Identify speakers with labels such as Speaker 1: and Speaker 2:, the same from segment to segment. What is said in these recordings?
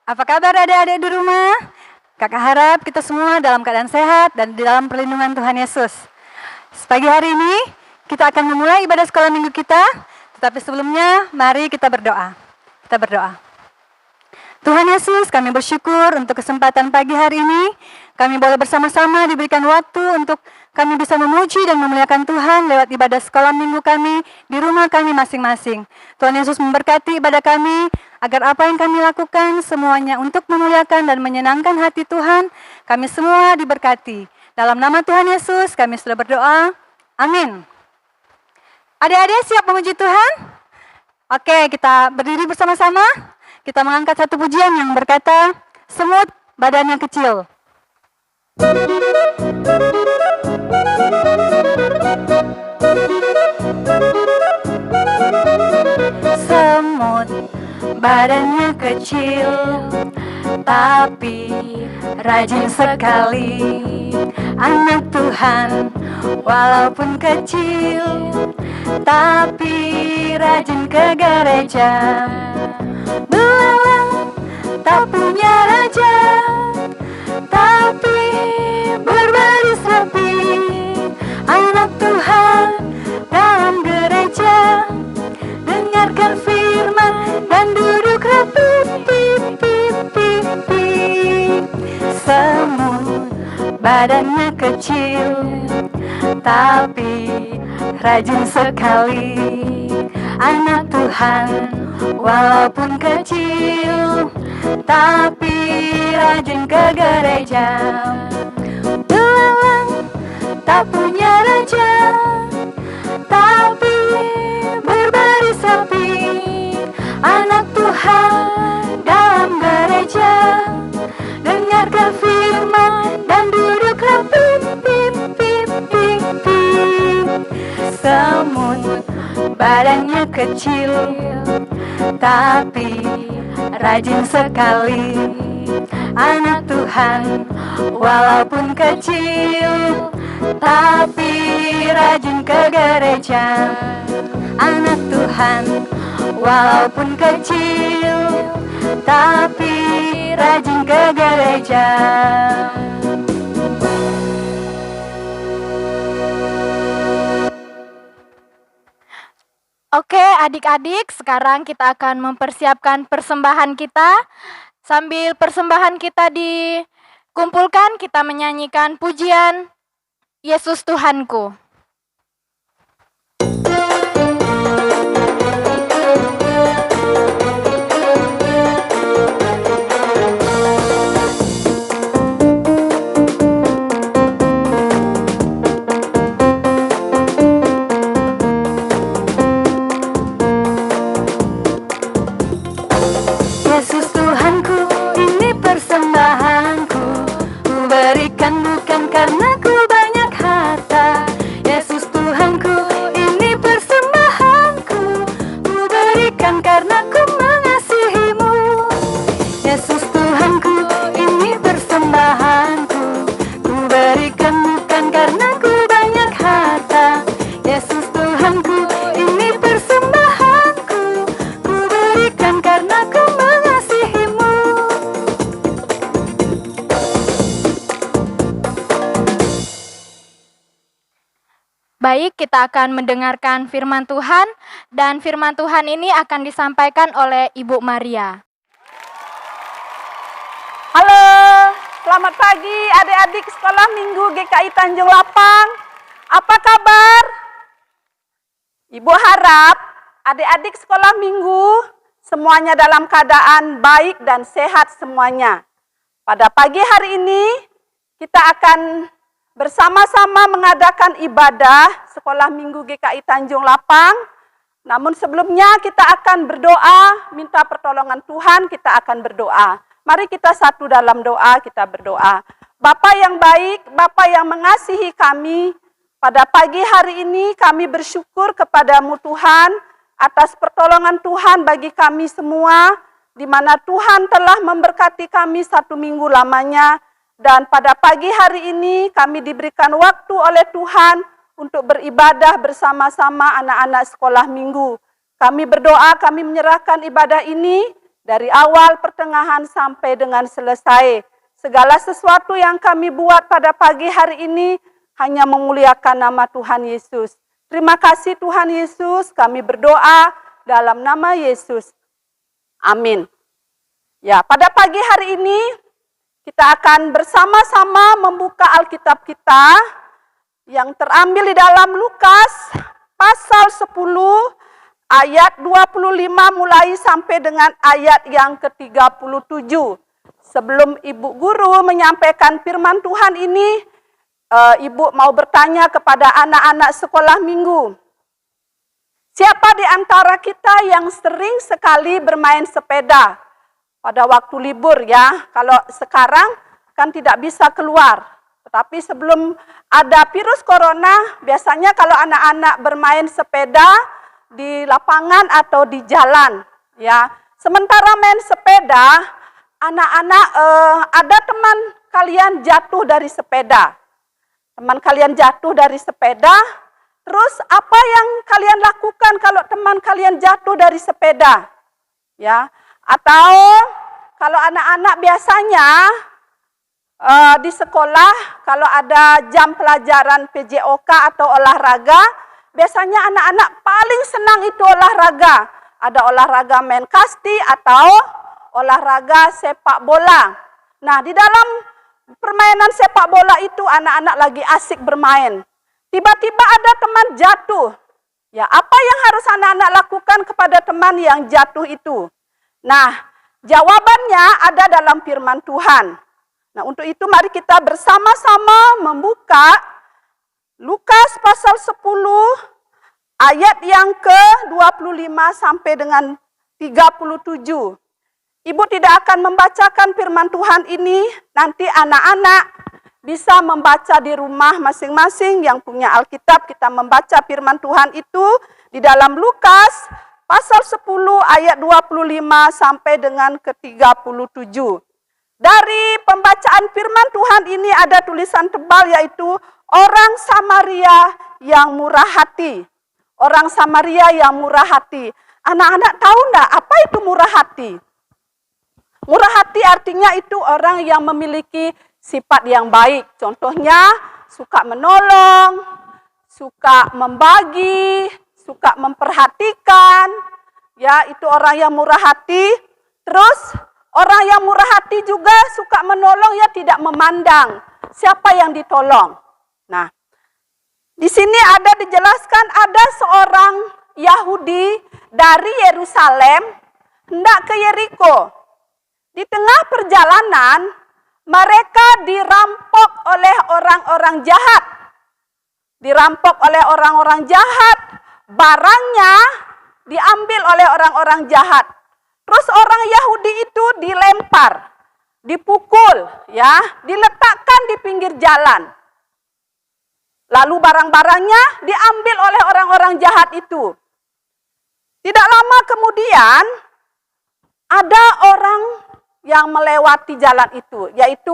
Speaker 1: Apa kabar adik-adik di rumah? Kakak harap kita semua dalam keadaan sehat dan di dalam perlindungan Tuhan Yesus. Pagi hari ini kita akan memulai ibadah sekolah minggu kita, tetapi sebelumnya mari kita berdoa. Kita berdoa. Tuhan Yesus, kami bersyukur untuk kesempatan pagi hari ini. Kami boleh bersama-sama diberikan waktu untuk kami bisa memuji dan memuliakan Tuhan lewat ibadah sekolah minggu kami di rumah kami masing-masing. Tuhan Yesus memberkati ibadah kami, agar apa yang kami lakukan semuanya untuk memuliakan dan menyenangkan hati Tuhan. Kami semua diberkati. Dalam nama Tuhan Yesus kami sudah berdoa. Amin. Adik-adik siap memuji Tuhan? Oke, kita berdiri bersama-sama. Kita mengangkat satu pujian yang berkata, semut badannya kecil. Semut badannya kecil, tapi rajin sekali. Anak Tuhan walaupun kecil, tapi rajin ke gereja. Belalang tak punya raja, tapi berbaris rapi. Anak Tuhan dalam gereja, dengarkan firman dan duduk rapi. Semut badannya kecil, tapi rajin sekali. Anak Tuhan walaupun kecil, tapi rajin ke gereja. Belalang tak punya raja, tapi berbaris rapi. Anak Tuhan dalam gereja, dengarkan firman dan duduk rapi. Semut badannya kecil, tapi rajin sekali. Anak Tuhan walaupun kecil, tapi rajin ke gereja. Anak Tuhan walaupun kecil, tapi rajin ke gereja.
Speaker 2: Oke adik-adik, sekarang kita akan mempersiapkan persembahan kita. Sambil persembahan kita dikumpulkan, kita menyanyikan pujian Yesus Tuhanku. Baik, kita akan mendengarkan firman Tuhan, dan firman Tuhan ini akan disampaikan oleh Ibu Maria.
Speaker 3: Halo, selamat pagi adik-adik sekolah minggu GKI Tanjung Lapang. Apa kabar? Ibu harap adik-adik sekolah minggu semuanya dalam keadaan baik dan sehat semuanya. Pada pagi hari ini kita akan bersama-sama mengadakan ibadah sekolah minggu GKI Tanjung Lapang. Namun sebelumnya kita akan berdoa, minta pertolongan Tuhan, kita akan berdoa. Mari kita satu dalam doa, kita berdoa. Bapa yang baik, Bapa yang mengasihi kami, pada pagi hari ini kami bersyukur kepadamu Tuhan, atas pertolongan Tuhan bagi kami semua, di mana Tuhan telah memberkati kami satu minggu lamanya. Dan pada pagi hari ini kami diberikan waktu oleh Tuhan untuk beribadah bersama-sama anak-anak sekolah minggu. Kami berdoa, kami menyerahkan ibadah ini dari awal, pertengahan, sampai dengan selesai. Segala sesuatu yang kami buat pada pagi hari ini hanya memuliakan nama Tuhan Yesus. Terima kasih Tuhan Yesus, kami berdoa dalam nama Yesus. Amin. Ya, pada pagi hari ini kita akan bersama-sama membuka Alkitab kita yang terambil di dalam Lukas pasal 10 ayat 25 mulai sampai dengan ayat yang ke-37. Sebelum Ibu Guru menyampaikan firman Tuhan ini, Ibu mau bertanya kepada anak-anak sekolah minggu. Siapa di antara kita yang sering sekali bermain sepeda pada waktu libur ya? Kalau sekarang kan tidak bisa keluar. Tetapi sebelum ada virus corona, biasanya kalau anak-anak bermain sepeda di lapangan atau di jalan ya. Sementara main sepeda, anak-anak ada teman kalian jatuh dari sepeda. Teman kalian jatuh dari sepeda, terus apa yang kalian lakukan kalau teman kalian jatuh dari sepeda? Ya, atau kalau anak-anak biasanya di sekolah kalau ada jam pelajaran PJOK atau olahraga, biasanya anak-anak paling senang itu olahraga. Ada olahraga main kasti atau olahraga sepak bola. Nah, di dalam permainan sepak bola itu anak-anak lagi asik bermain. Tiba-tiba ada teman jatuh. Ya, apa yang harus anak-anak lakukan kepada teman yang jatuh itu? Nah, jawabannya ada dalam firman Tuhan. Nah, untuk itu mari kita bersama-sama membuka Lukas pasal 10 ayat yang ke-25 sampai dengan 37. Ibu tidak akan membacakan firman Tuhan ini, nanti anak-anak bisa membaca di rumah masing-masing yang punya Alkitab. Kita membaca firman Tuhan itu di dalam Lukas pasal 10 ayat 25 sampai dengan ke-37. Dari pembacaan firman Tuhan ini ada tulisan tebal yaitu orang Samaria yang murah hati. Orang Samaria yang murah hati. Anak-anak tahu enggak apa itu murah hati? Murah hati artinya itu orang yang memiliki sifat yang baik. Contohnya suka menolong, suka membagi, suka memperhatikan. Ya, itu orang yang murah hati. Terus orang yang murah hati juga suka menolong, ya tidak memandang siapa yang ditolong. Nah, di sini ada dijelaskan ada seorang Yahudi dari Yerusalem hendak ke Yeriko. Di tengah perjalanan mereka dirampok oleh orang-orang jahat. Dirampok oleh orang-orang jahat, barangnya diambil oleh orang-orang jahat. Terus orang Yahudi itu dilempar, dipukul, ya, diletakkan di pinggir jalan. Lalu barang-barangnya diambil oleh orang-orang jahat itu. Tidak lama kemudian ada orang yang melewati jalan itu, yaitu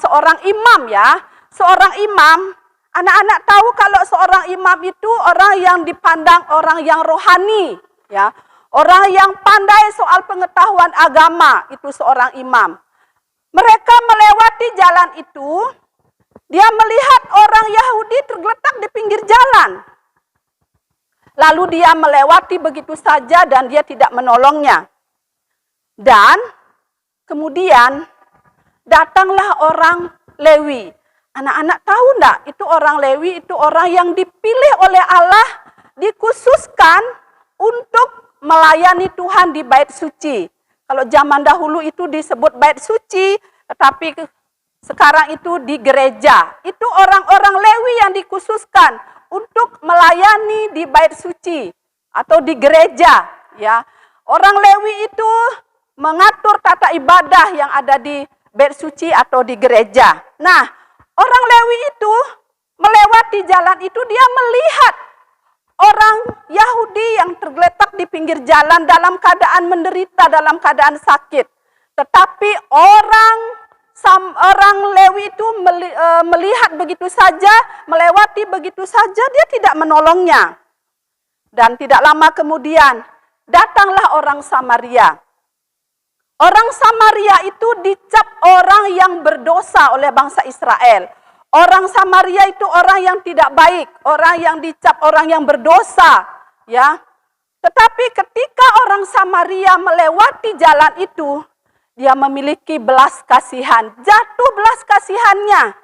Speaker 3: seorang imam ya. Seorang imam, anak-anak tahu kalau seorang imam itu orang yang dipandang orang yang rohani, ya. Orang yang pandai soal pengetahuan agama, itu seorang imam. Mereka melewati jalan itu, dia melihat orang Yahudi tergeletak di pinggir jalan. Lalu dia melewati begitu saja dan dia tidak menolongnya. Dan kemudian datanglah orang Lewi. Anak-anak tahu enggak, itu orang Lewi itu orang yang dipilih oleh Allah, dikhususkan untuk melayani Tuhan di bait suci. Kalau zaman dahulu itu disebut bait suci, tetapi sekarang itu di gereja. Itu orang-orang Lewi yang dikhususkan untuk melayani di bait suci atau di gereja, ya. Orang Lewi itu mengatur tata ibadah yang ada di bait suci atau di gereja. Nah, orang Lewi itu melewati jalan itu, dia melihat orang Yahudi yang tergeletak di pinggir jalan dalam keadaan menderita, dalam keadaan sakit. Tetapi orang Lewi itu melihat begitu saja, melewati begitu saja, dia tidak menolongnya. Dan tidak lama kemudian, datanglah orang Samaria. Orang Samaria itu dicap orang yang berdosa oleh bangsa Israel. Orang Samaria itu orang yang tidak baik, orang yang dicap orang yang berdosa, ya. Tetapi ketika orang Samaria melewati jalan itu, dia memiliki belas kasihan, jatuh belas kasihannya.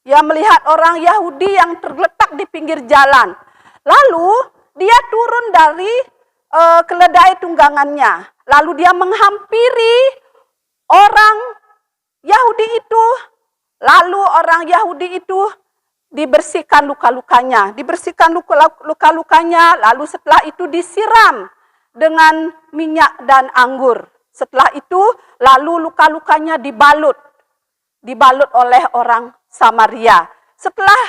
Speaker 3: Dia melihat orang Yahudi yang terletak di pinggir jalan. Lalu dia turun dari keledai tunggangannya. Lalu dia menghampiri orang Yahudi itu. Lalu orang Yahudi itu dibersihkan luka-lukanya. Dibersihkan luka-lukanya, lalu setelah itu disiram dengan minyak dan anggur. Setelah itu lalu luka-lukanya dibalut oleh orang Samaria. Setelah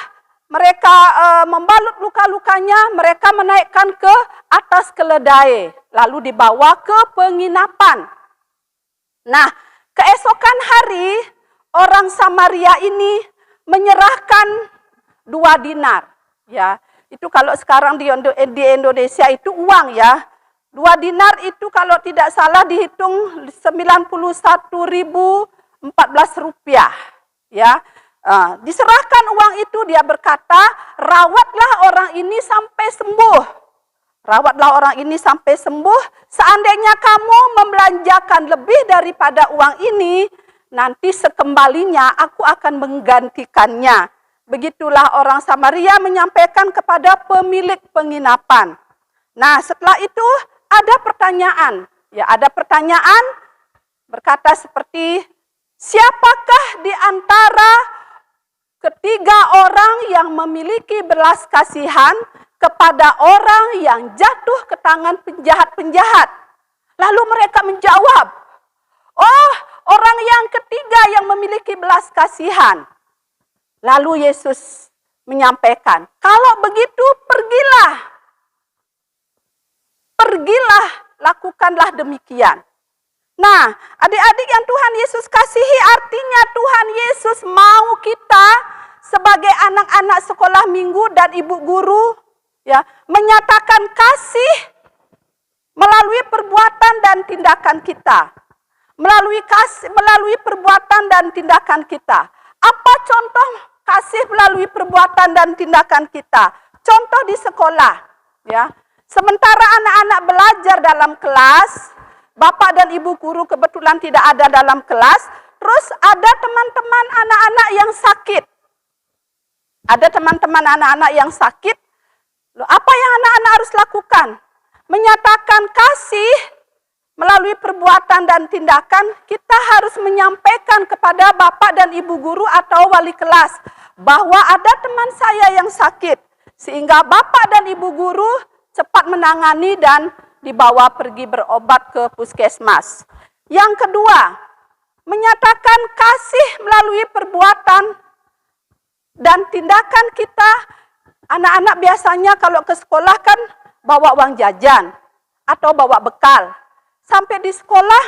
Speaker 3: mereka membalut luka-lukanya, mereka menaikkan ke atas keledai, lalu dibawa ke penginapan. Nah, keesokan hari orang Samaria ini menyerahkan 2 dinar. Ya, itu kalau sekarang di Indonesia itu uang ya. 2 dinar itu kalau tidak salah dihitung 91.014 rupiah. Ya, diserahkan uang itu, dia berkata, rawatlah orang ini sampai sembuh. Rawatlah orang ini sampai sembuh. Seandainya kamu membelanjakan lebih daripada uang ini, nanti sekembalinya aku akan menggantikannya. Begitulah orang Samaria menyampaikan kepada pemilik penginapan. Nah, setelah itu ada pertanyaan. Ya, ada pertanyaan berkata seperti, siapakah di antara ketiga orang yang memiliki belas kasihan kepada orang yang jatuh ke tangan penjahat-penjahat? Lalu mereka menjawab, oh, orang yang ketiga yang memiliki belas kasihan. Lalu Yesus menyampaikan, kalau begitu pergilah, lakukanlah demikian. Nah, adik-adik yang Tuhan Yesus kasihi, artinya Tuhan Yesus mau kita sebagai anak-anak sekolah minggu dan ibu guru, ya, menyatakan kasih melalui perbuatan dan tindakan kita. Melalui perbuatan dan tindakan kita. Apa contoh kasih melalui perbuatan dan tindakan kita? Contoh di sekolah, ya. Sementara anak-anak belajar dalam kelas, bapak dan ibu guru kebetulan tidak ada dalam kelas, terus ada teman-teman anak-anak yang sakit. Ada teman-teman anak-anak yang sakit. Apa yang anak-anak harus lakukan? Menyatakan kasih melalui perbuatan dan tindakan. Kita harus menyampaikan kepada bapak dan ibu guru atau wali kelas bahwa ada teman saya yang sakit, sehingga bapak dan ibu guru cepat menangani dan dibawa pergi berobat ke puskesmas. Yang kedua, menyatakan kasih melalui perbuatan dan tindakan kita. Anak-anak biasanya kalau ke sekolah kan bawa uang jajan atau bawa bekal. Sampai di sekolah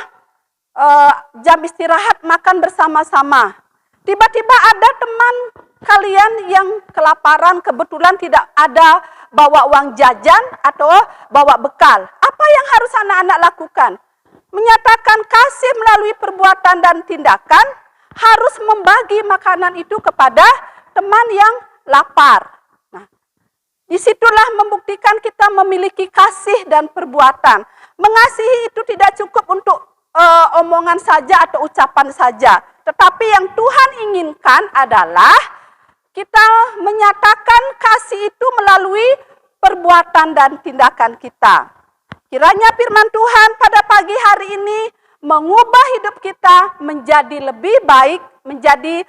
Speaker 3: jam istirahat makan bersama-sama. Tiba-tiba ada teman kalian yang kelaparan, kebetulan tidak ada bawa uang jajan atau bawa bekal. Apa yang harus anak-anak lakukan? Menyatakan kasih melalui perbuatan dan tindakan, harus membagi makanan itu kepada teman yang lapar. Nah, disitulah membuktikan kita memiliki kasih dan perbuatan. Mengasihi itu tidak cukup untuk omongan saja atau ucapan saja. Tetapi yang Tuhan inginkan adalah kita menyatakan kasih itu melalui perbuatan dan tindakan kita. Kiranya firman Tuhan pada pagi hari ini mengubah hidup kita menjadi lebih baik, menjadi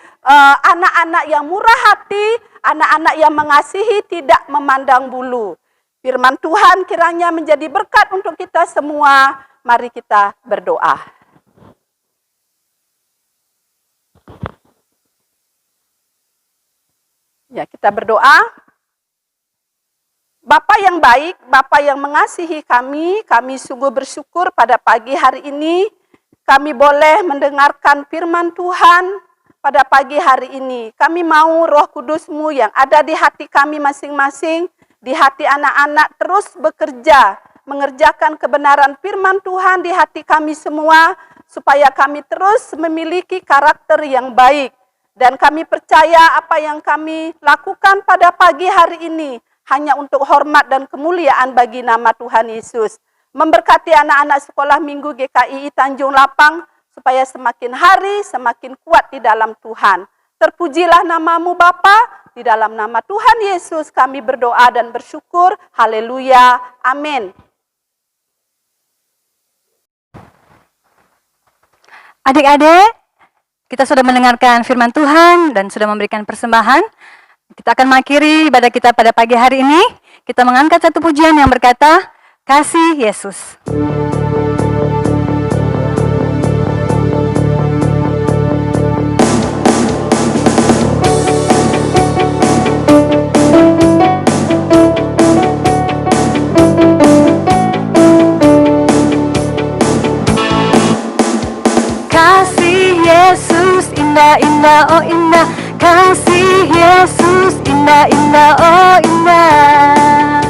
Speaker 3: anak-anak yang murah hati, anak-anak yang mengasihi, tidak memandang bulu. Firman Tuhan kiranya menjadi berkat untuk kita semua. Mari kita berdoa. Ya, kita berdoa. Bapa yang baik, Bapa yang mengasihi kami sungguh bersyukur pada pagi hari ini kami boleh mendengarkan firman Tuhan pada pagi hari ini. Kami mau Roh Kudus-Mu yang ada di hati kami masing-masing, di hati anak-anak terus bekerja mengerjakan kebenaran firman Tuhan di hati kami semua, supaya kami terus memiliki karakter yang baik. Dan kami percaya apa yang kami lakukan pada pagi hari ini hanya untuk hormat dan kemuliaan bagi nama Tuhan Yesus. Memberkati anak-anak sekolah minggu GKI Tanjung Lapang, supaya semakin hari semakin kuat di dalam Tuhan. Terpujilah namamu Bapa, di dalam nama Tuhan Yesus kami berdoa dan bersyukur. Haleluya, amin.
Speaker 1: Adik-adik, kita sudah mendengarkan firman Tuhan dan sudah memberikan persembahan. Kita akan mengakhiri ibadah kita pada pagi hari ini. Kita mengangkat satu pujian yang berkata, Kasih Yesus. Kasih Yesus indah-indah, oh indah. Kasih Yesus indah-indah, oh indah.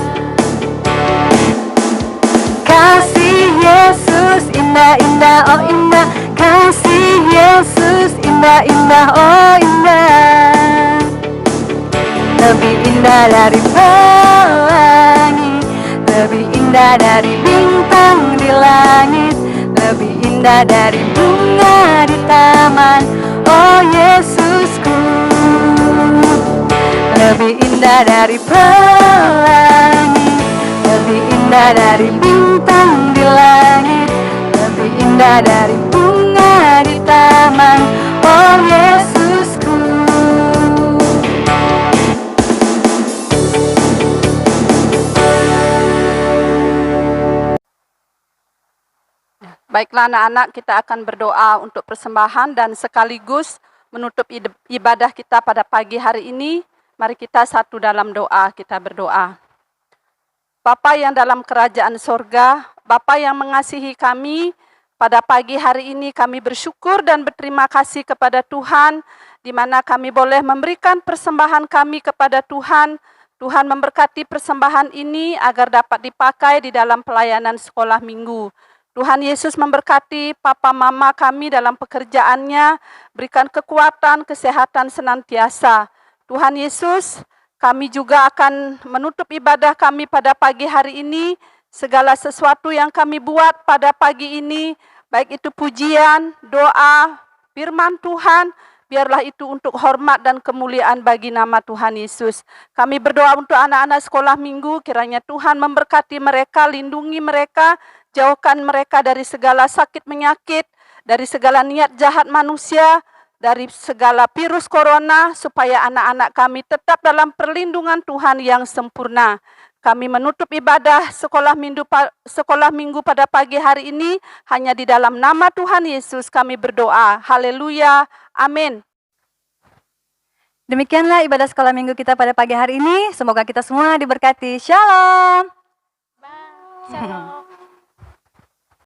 Speaker 1: Kasih Yesus indah-indah, oh indah. Kasih Yesus indah-indah, oh indah. Lebih indah dari pelangi, lebih indah dari bintang di langit, lebih indah dari bunga di taman, oh Yesusku. Lebih indah dari pelangi, lebih indah dari bintang di langit, lebih indah dari bunga di taman, oh Yesusku.
Speaker 3: Baiklah anak-anak, kita akan berdoa untuk persembahan dan sekaligus menutup ibadah kita pada pagi hari ini. Mari kita satu dalam doa, kita berdoa. Bapa yang dalam kerajaan sorga, Bapa yang mengasihi kami, pada pagi hari ini kami bersyukur dan berterima kasih kepada Tuhan, di mana kami boleh memberikan persembahan kami kepada Tuhan. Tuhan memberkati persembahan ini agar dapat dipakai di dalam pelayanan sekolah minggu. Tuhan Yesus memberkati papa mama kami dalam pekerjaannya, berikan kekuatan, kesehatan senantiasa. Tuhan Yesus, kami juga akan menutup ibadah kami pada pagi hari ini. Segala sesuatu yang kami buat pada pagi ini, baik itu pujian, doa, firman Tuhan, biarlah itu untuk hormat dan kemuliaan bagi nama Tuhan Yesus. Kami berdoa untuk anak-anak sekolah minggu, kiranya Tuhan memberkati mereka, lindungi mereka, jauhkan mereka dari segala sakit penyakit, dari segala niat jahat manusia, dari segala virus corona, supaya anak-anak kami tetap dalam perlindungan Tuhan yang sempurna. Kami menutup ibadah sekolah minggu pada pagi hari ini, hanya di dalam nama Tuhan Yesus kami berdoa. Haleluya, amin.
Speaker 1: Demikianlah ibadah sekolah minggu kita pada pagi hari ini. Semoga kita semua diberkati. Shalom.
Speaker 2: Shalom.